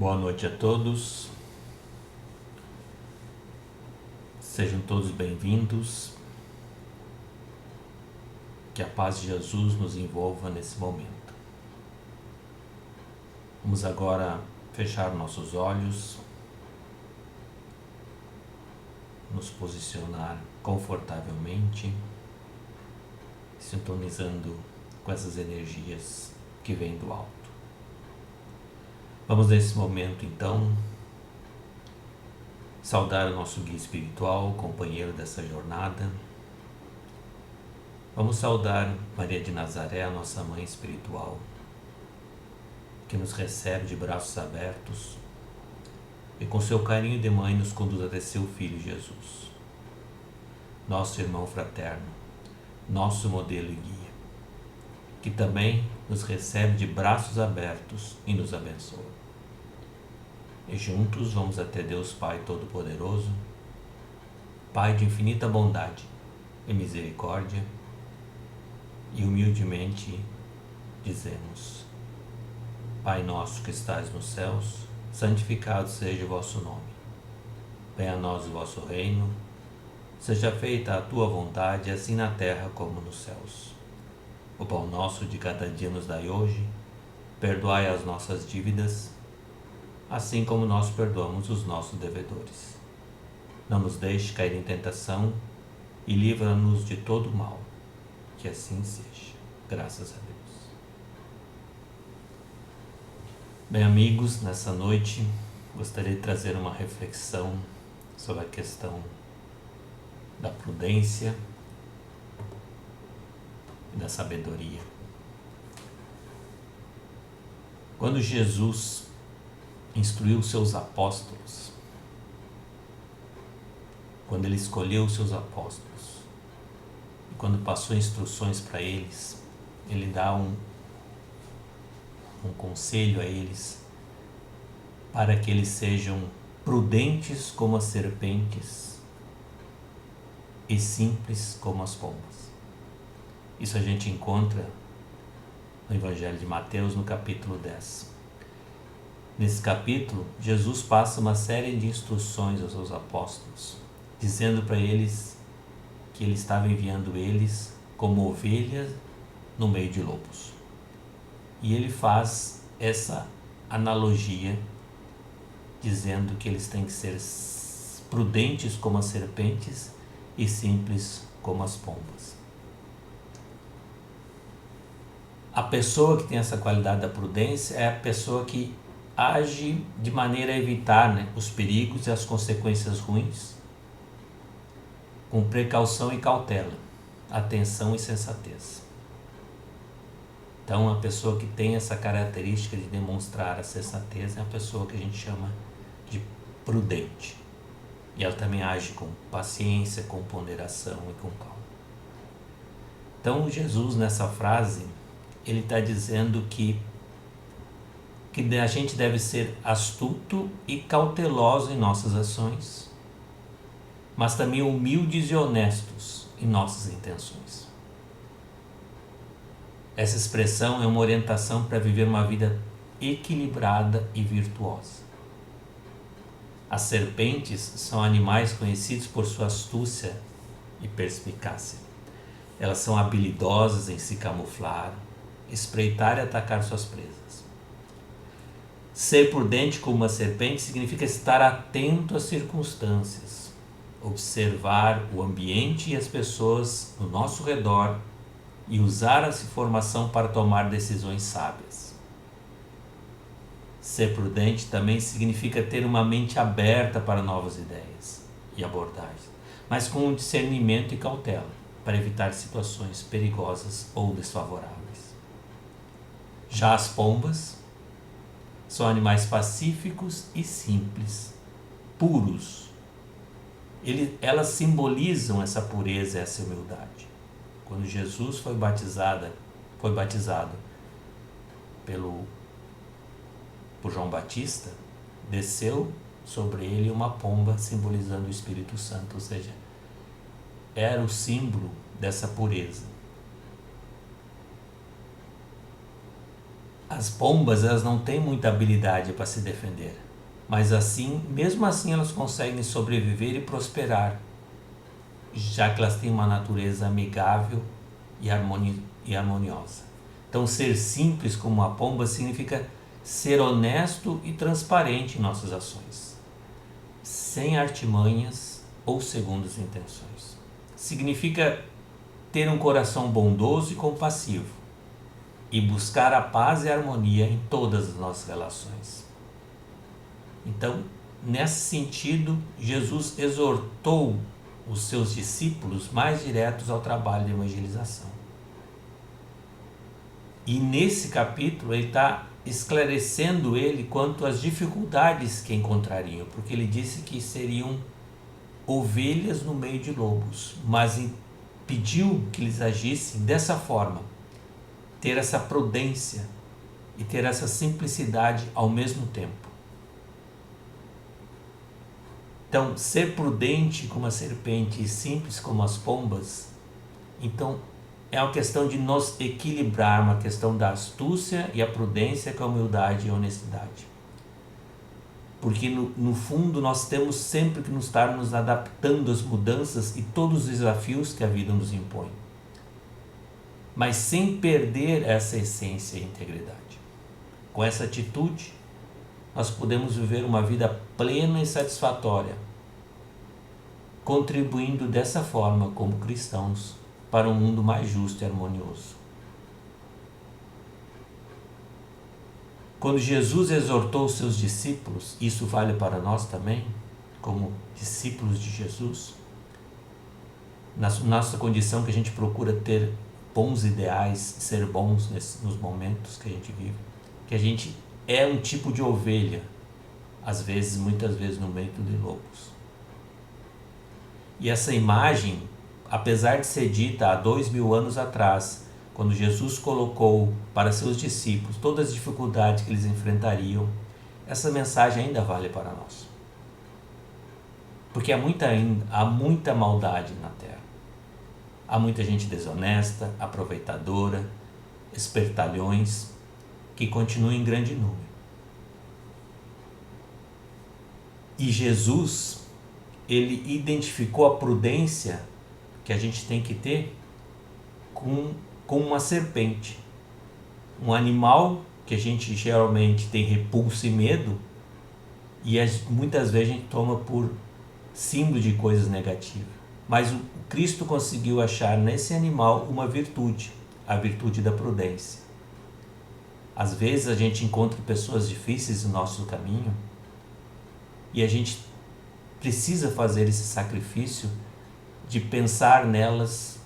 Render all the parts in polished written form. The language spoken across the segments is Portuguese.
Boa noite a todos, sejam todos bem-vindos, que a paz de Jesus nos envolva nesse momento. Vamos agora fechar nossos olhos, nos posicionar confortavelmente, sintonizando com essas energias que vêm do alto. Vamos nesse momento então saudar o nosso guia espiritual, companheiro dessa jornada. Vamos saudar Maria de Nazaré, a nossa mãe espiritual, que nos recebe de braços abertos e com seu carinho de mãe nos conduz até seu Filho Jesus, nosso irmão fraterno, nosso modelo e guia, que também nos recebe de braços abertos e nos abençoa. E juntos vamos até Deus Pai Todo-Poderoso, Pai de infinita bondade e misericórdia, e humildemente dizemos: Pai nosso que estais nos céus, santificado seja o vosso nome. Venha a nós o vosso reino, seja feita a tua vontade, assim na terra como nos céus. O pão nosso de cada dia nos dai hoje, perdoai as nossas dívidas, assim como nós perdoamos os nossos devedores. Não nos deixe cair em tentação e livra-nos de todo o mal. Que assim seja. Graças a Deus. Bem, amigos, nessa noite gostaria de trazer uma reflexão sobre a questão da prudência e da sabedoria. Quando Jesus instruiu seus apóstolos, quando ele escolheu os seus apóstolos, e quando passou instruções para eles, ele dá um conselho a eles para que eles sejam prudentes como as serpentes e simples como as pombas. Isso a gente encontra no Evangelho de Mateus, no capítulo 10. Nesse capítulo, Jesus passa uma série de instruções aos seus apóstolos, dizendo para eles que ele estava enviando eles como ovelhas no meio de lobos. E ele faz essa analogia, dizendo que eles têm que ser prudentes como as serpentes e simples como as pombas. A pessoa que tem essa qualidade da prudência é a pessoa que age de maneira a evitar, os perigos e as consequências ruins, com precaução e cautela, atenção e sensatez. Então, a pessoa que tem essa característica de demonstrar a sensatez é a pessoa que a gente chama de prudente. E ela também age com paciência, com ponderação e com calma. Então, Jesus, nessa frase, ele está dizendo que a gente deve ser astuto e cauteloso em nossas ações, mas também humildes e honestos em nossas intenções. Essa expressão é uma orientação para viver uma vida equilibrada e virtuosa. As serpentes são animais conhecidos por sua astúcia e perspicácia. Elas são habilidosas em se camuflar, espreitar e atacar suas presas. Ser prudente como uma serpente significa estar atento às circunstâncias, observar o ambiente e as pessoas no nosso redor e usar essa informação para tomar decisões sábias. Ser prudente também significa ter uma mente aberta para novas ideias e abordagens, mas com discernimento e cautela, para evitar situações perigosas ou desfavoráveis. Já as pombas são animais pacíficos e simples, puros. Elas simbolizam essa pureza e essa humildade. Quando Jesus foi batizado por João Batista, desceu sobre ele uma pomba simbolizando o Espírito Santo, ou seja, era o símbolo dessa pureza. As pombas, elas não têm muita habilidade para se defender, mas assim, mesmo assim elas conseguem sobreviver e prosperar, já que elas têm uma natureza amigável e harmoniosa. Então, ser simples como a pomba significa ser honesto e transparente em nossas ações, sem artimanhas ou segundas intenções. Significa ter um coração bondoso e compassivo e buscar a paz e a harmonia em todas as nossas relações. Então, nesse sentido, Jesus exortou os seus discípulos mais diretos ao trabalho de evangelização. E nesse capítulo ele está esclarecendo ele quanto às dificuldades que encontrariam, porque ele disse que seriam ovelhas no meio de lobos, mas pediu que eles agissem dessa forma, ter essa prudência e ter essa simplicidade ao mesmo tempo. Então, ser prudente como a serpente e simples como as pombas, então é uma questão de nos equilibrar, uma questão da astúcia e a prudência com a humildade e a honestidade. Porque no fundo nós temos sempre que nos estar nos adaptando às mudanças e todos os desafios que a vida nos impõe, mas sem perder essa essência e integridade. Com essa atitude, nós podemos viver uma vida plena e satisfatória, contribuindo dessa forma como cristãos para um mundo mais justo e harmonioso. Quando Jesus exortou os seus discípulos, isso vale para nós também, como discípulos de Jesus, na nossa condição que a gente procura ter bons ideais, ser bons nos momentos que a gente vive, que a gente é um tipo de ovelha, às vezes, muitas vezes no meio de lobos. E essa imagem, apesar de ser dita há 2000 anos atrás, quando Jesus colocou para seus discípulos todas as dificuldades que eles enfrentariam, essa mensagem ainda vale para nós. Porque há muita maldade na terra. Há muita gente desonesta, aproveitadora, espertalhões, que continuam em grande número. E Jesus, ele identificou a prudência que a gente tem que ter com uma serpente, um animal que a gente geralmente tem repulso e medo, e muitas vezes a gente toma por símbolo de coisas negativas. Mas o Cristo conseguiu achar nesse animal uma virtude, a virtude da prudência. Às vezes a gente encontra pessoas difíceis no nosso caminho e a gente precisa fazer esse sacrifício de pensar nelas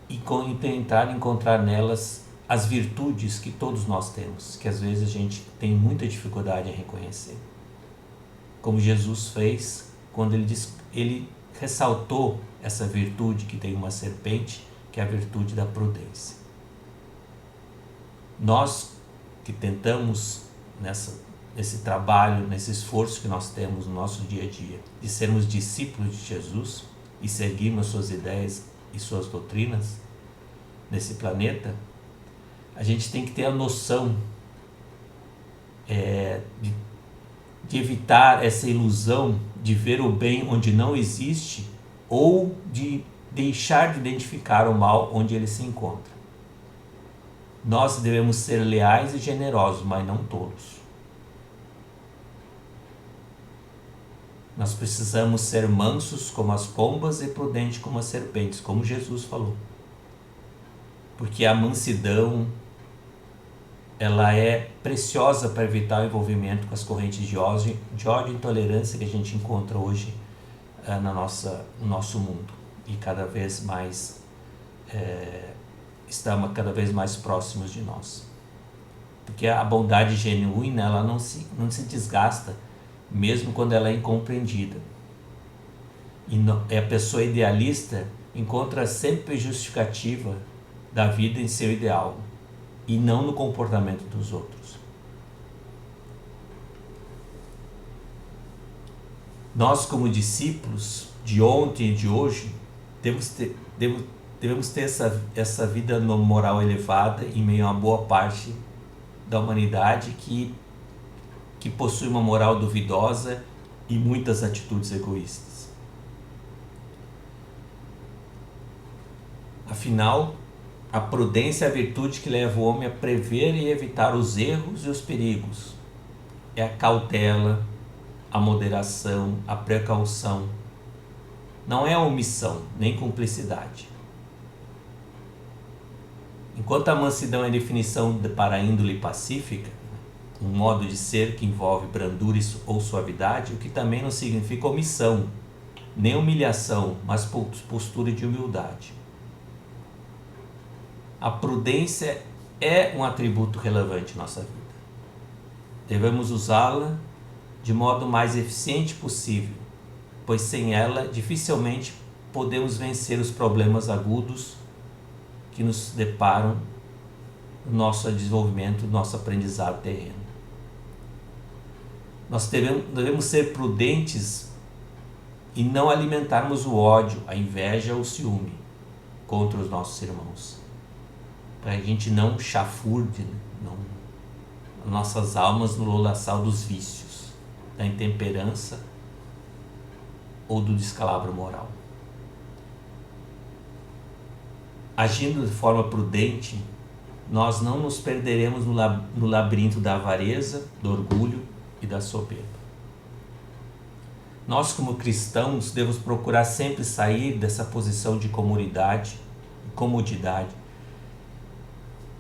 e tentar encontrar nelas as virtudes que todos nós temos, que às vezes a gente tem muita dificuldade em reconhecer. Como Jesus fez quando ele ressaltou essa virtude que tem uma serpente, que é a virtude da prudência. Nós que tentamos nesse trabalho, nesse esforço que nós temos no nosso dia a dia, de sermos discípulos de Jesus e seguirmos suas ideias e suas doutrinas nesse planeta, a gente tem que ter a noção de evitar essa ilusão de ver o bem onde não existe ou de deixar de identificar o mal onde ele se encontra. Nós devemos ser leais e generosos, mas não tolos. Nós precisamos ser mansos como as pombas e prudentes como as serpentes, como Jesus falou. Porque a mansidão, ela é preciosa para evitar o envolvimento com as correntes de ódio e intolerância que a gente encontra hoje no nosso mundo. E cada vez mais estamos cada vez mais próximos de nós. Porque a bondade genuína, ela não se desgasta, mesmo quando ela é incompreendida. E a pessoa idealista encontra sempre justificativa da vida em seu ideal, e não no comportamento dos outros. Nós, como discípulos de ontem e de hoje, devemos ter essa vida moral elevada em meio a uma boa parte da humanidade que possui uma moral duvidosa e muitas atitudes egoístas. Afinal, a prudência é a virtude que leva o homem a prever e evitar os erros e os perigos. É a cautela, a moderação, a precaução. Não é a omissão, nem cumplicidade. Enquanto a mansidão é definição para a índole pacífica, um modo de ser que envolve brandura ou suavidade, o que também não significa omissão, nem humilhação, mas postura de humildade. A prudência é um atributo relevante em nossa vida. Devemos usá-la de modo mais eficiente possível, pois sem ela dificilmente podemos vencer os problemas agudos que nos deparam no nosso desenvolvimento, no nosso aprendizado terreno. Nós devemos ser prudentes e não alimentarmos o ódio, a inveja ou o ciúme contra os nossos irmãos, para que a gente não chafurde nossas almas no lolaçal dos vícios, da intemperança ou do descalabro moral. Agindo de forma prudente, nós não nos perderemos no labirinto da avareza, do orgulho e da soberba. Nós, como cristãos, devemos procurar sempre sair dessa posição de comodidade,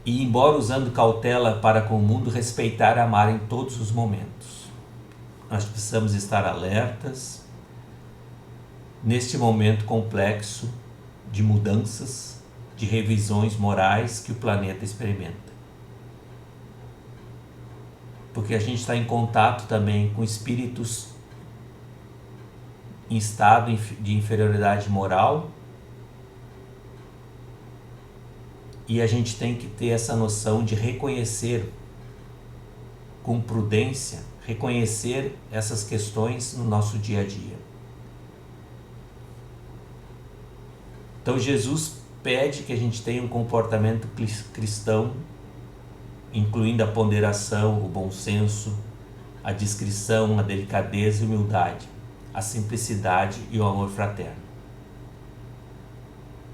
e, embora usando cautela para com o mundo, respeitar e amar em todos os momentos. Nós precisamos estar alertas neste momento complexo de mudanças, de revisões morais que o planeta experimenta. Porque a gente está em contato também com espíritos em estado de inferioridade moral, e a gente tem que ter essa noção de reconhecer com prudência, reconhecer essas questões no nosso dia a dia. Então Jesus pede que a gente tenha um comportamento cristão, incluindo a ponderação, o bom senso, a discrição, a delicadeza e humildade, a simplicidade e o amor fraterno.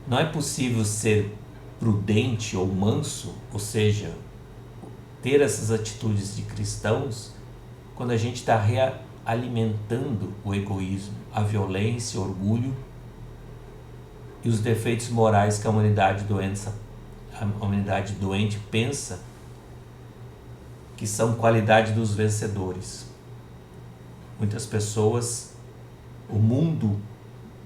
Não é possível ser prudente ou manso, ou seja, ter essas atitudes de cristãos, quando a gente está realimentando o egoísmo, a violência, o orgulho e os defeitos morais que a humanidade doente pensa que são qualidade dos vencedores. Muitas pessoas, o mundo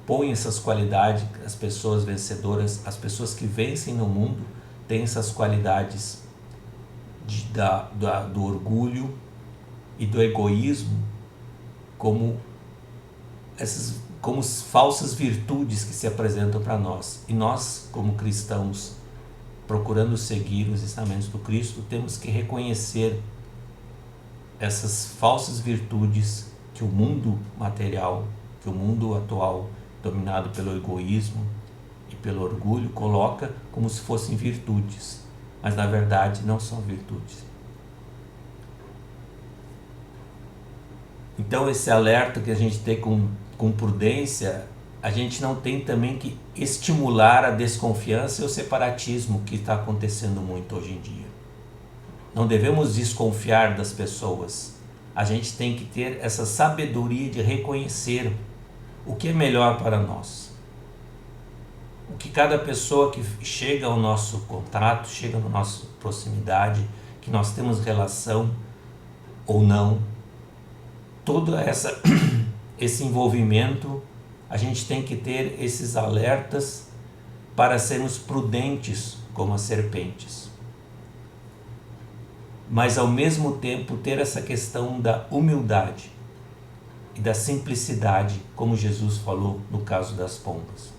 põe essas qualidades, as pessoas vencedoras, as pessoas que vencem no mundo têm essas qualidades do orgulho e do egoísmo como falsas virtudes que se apresentam para nós. E nós, como cristãos, procurando seguir os ensinamentos do Cristo, temos que reconhecer essas falsas virtudes que o mundo material, que o mundo atual, dominado pelo egoísmo e pelo orgulho, coloca como se fossem virtudes, mas na verdade não são virtudes. Então esse alerta que a gente tem com prudência, a gente não tem também que estimular a desconfiança e o separatismo que está acontecendo muito hoje em dia. Não devemos desconfiar das pessoas. A gente tem que ter essa sabedoria de reconhecer o que é melhor para nós. O que cada pessoa que chega ao nosso contato, chega na nossa proximidade, que nós temos relação ou não, todo esse envolvimento, a gente tem que ter esses alertas para sermos prudentes como as serpentes. Mas ao mesmo tempo ter essa questão da humildade e da simplicidade, como Jesus falou no caso das pombas.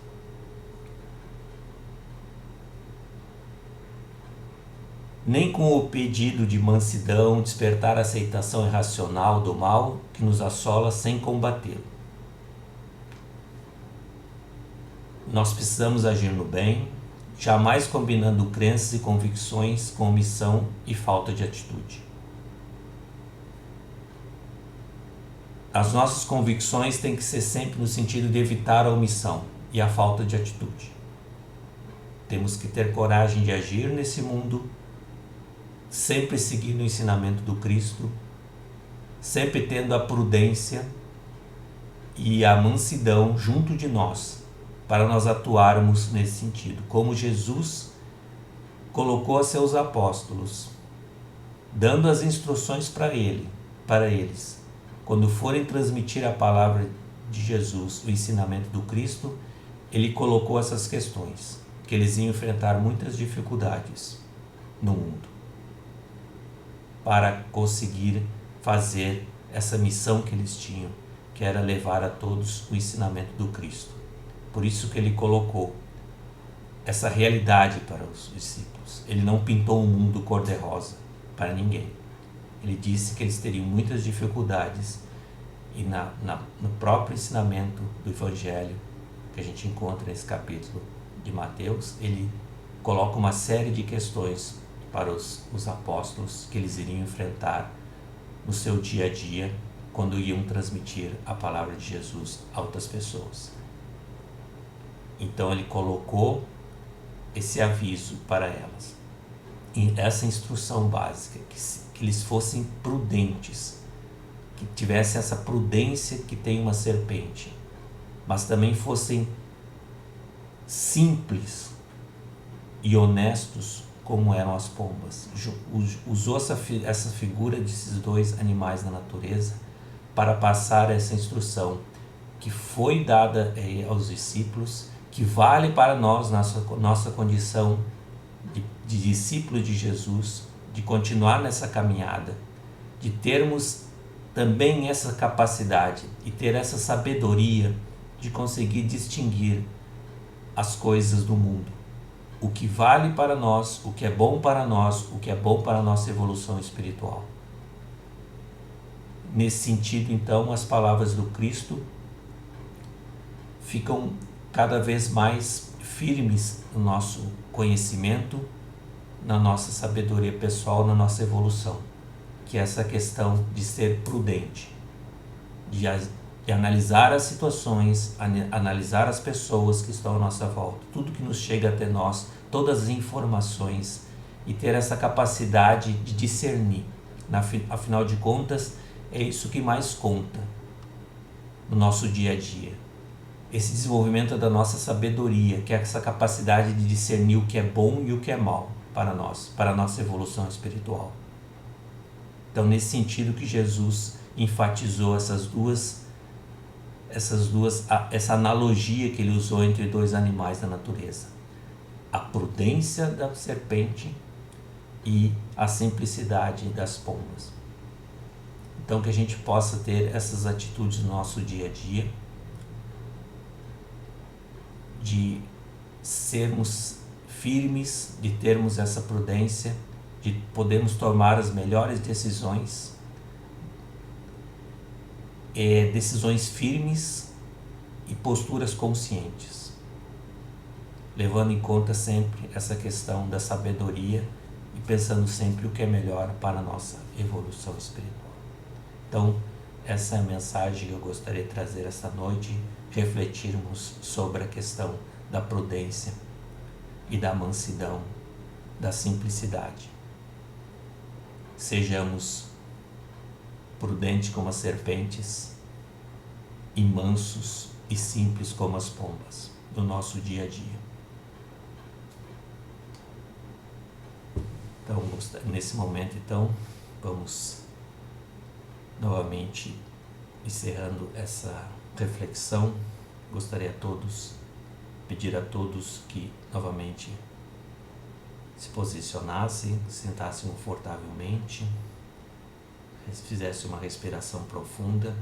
Nem com o pedido de mansidão despertar a aceitação irracional do mal que nos assola sem combatê-lo. Nós precisamos agir no bem, jamais combinando crenças e convicções com omissão e falta de atitude. As nossas convicções têm que ser sempre no sentido de evitar a omissão e a falta de atitude. Temos que ter coragem de agir nesse mundo, sempre seguindo o ensinamento do Cristo, sempre tendo a prudência e a mansidão junto de nós, para nós atuarmos nesse sentido. Como Jesus colocou a seus apóstolos, dando as instruções para eles, quando forem transmitir a palavra de Jesus, o ensinamento do Cristo, ele colocou essas questões, que eles iam enfrentar muitas dificuldades no mundo para conseguir fazer essa missão que eles tinham, que era levar a todos o ensinamento do Cristo. Por isso que ele colocou essa realidade para os discípulos. Ele não pintou um mundo cor-de-rosa para ninguém. Ele disse que eles teriam muitas dificuldades e no próprio ensinamento do Evangelho que a gente encontra nesse capítulo de Mateus, ele coloca uma série de questões para os apóstolos que eles iriam enfrentar no seu dia a dia quando iam transmitir a palavra de Jesus a outras pessoas. Então ele colocou esse aviso para elas, e essa instrução básica, que eles fossem prudentes, que tivessem essa prudência que tem uma serpente, mas também fossem simples e honestos como eram as pombas. Usou essa figura desses dois animais na natureza para passar essa instrução que foi dada aos discípulos, que vale para nós, nossa condição de discípulo de Jesus, de continuar nessa caminhada, de termos também essa capacidade e ter essa sabedoria de conseguir distinguir as coisas do mundo. O que vale para nós, o que é bom para nós, o que é bom para a nossa evolução espiritual. Nesse sentido, então, as palavras do Cristo ficam cada vez mais firmes no nosso conhecimento, na nossa sabedoria pessoal, na nossa evolução, que é essa questão de ser prudente, de analisar as situações, analisar as pessoas que estão à nossa volta, tudo que nos chega até nós, todas as informações, e ter essa capacidade de discernir. Afinal de contas, é isso que mais conta no nosso dia a dia. Esse desenvolvimento da nossa sabedoria, que é essa capacidade de discernir o que é bom e o que é mal para nós, para a nossa evolução espiritual. Então, nesse sentido que Jesus enfatizou essa analogia que ele usou entre dois animais da natureza: a prudência da serpente e a simplicidade das pombas. Então, que a gente possa ter essas atitudes no nosso dia a dia, de sermos firmes, de termos essa prudência, de podermos tomar as melhores decisões, decisões firmes e posturas conscientes, levando em conta sempre essa questão da sabedoria e pensando sempre o que é melhor para a nossa evolução espiritual. Então, essa é a mensagem que eu gostaria de trazer esta noite, refletirmos sobre a questão da prudência e da mansidão, da simplicidade. Sejamos prudentes como as serpentes e mansos e simples como as pombas no nosso dia a dia. Então, nesse momento, vamos novamente encerrando essa reflexão. Gostaria pedir a todos que novamente se posicionassem, sentassem confortavelmente, fizessem uma respiração profunda,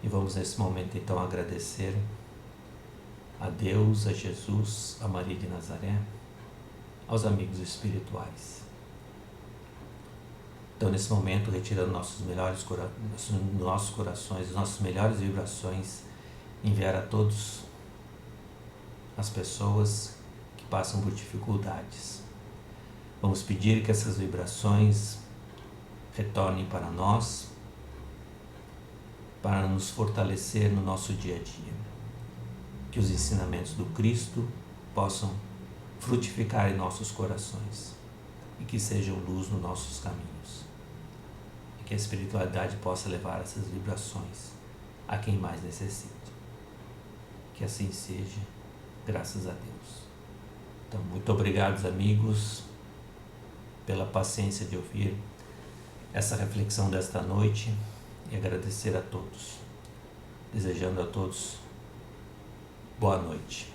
e vamos nesse momento então agradecer a Deus, a Jesus, a Maria de Nazaré, aos amigos espirituais. Então, nesse momento, retirando nossos corações, nossas melhores vibrações, enviar a todos as pessoas que passam por dificuldades. Vamos pedir que essas vibrações retornem para nós, para nos fortalecer no nosso dia a dia. Que os ensinamentos do Cristo possam frutificar em nossos corações e que sejam luz nos nossos caminhos. E que a espiritualidade possa levar essas vibrações a quem mais necessita. Que assim seja, graças a Deus. Então, muito obrigado, amigos, pela paciência de ouvir essa reflexão desta noite e agradecer a todos, desejando a todos boa noite.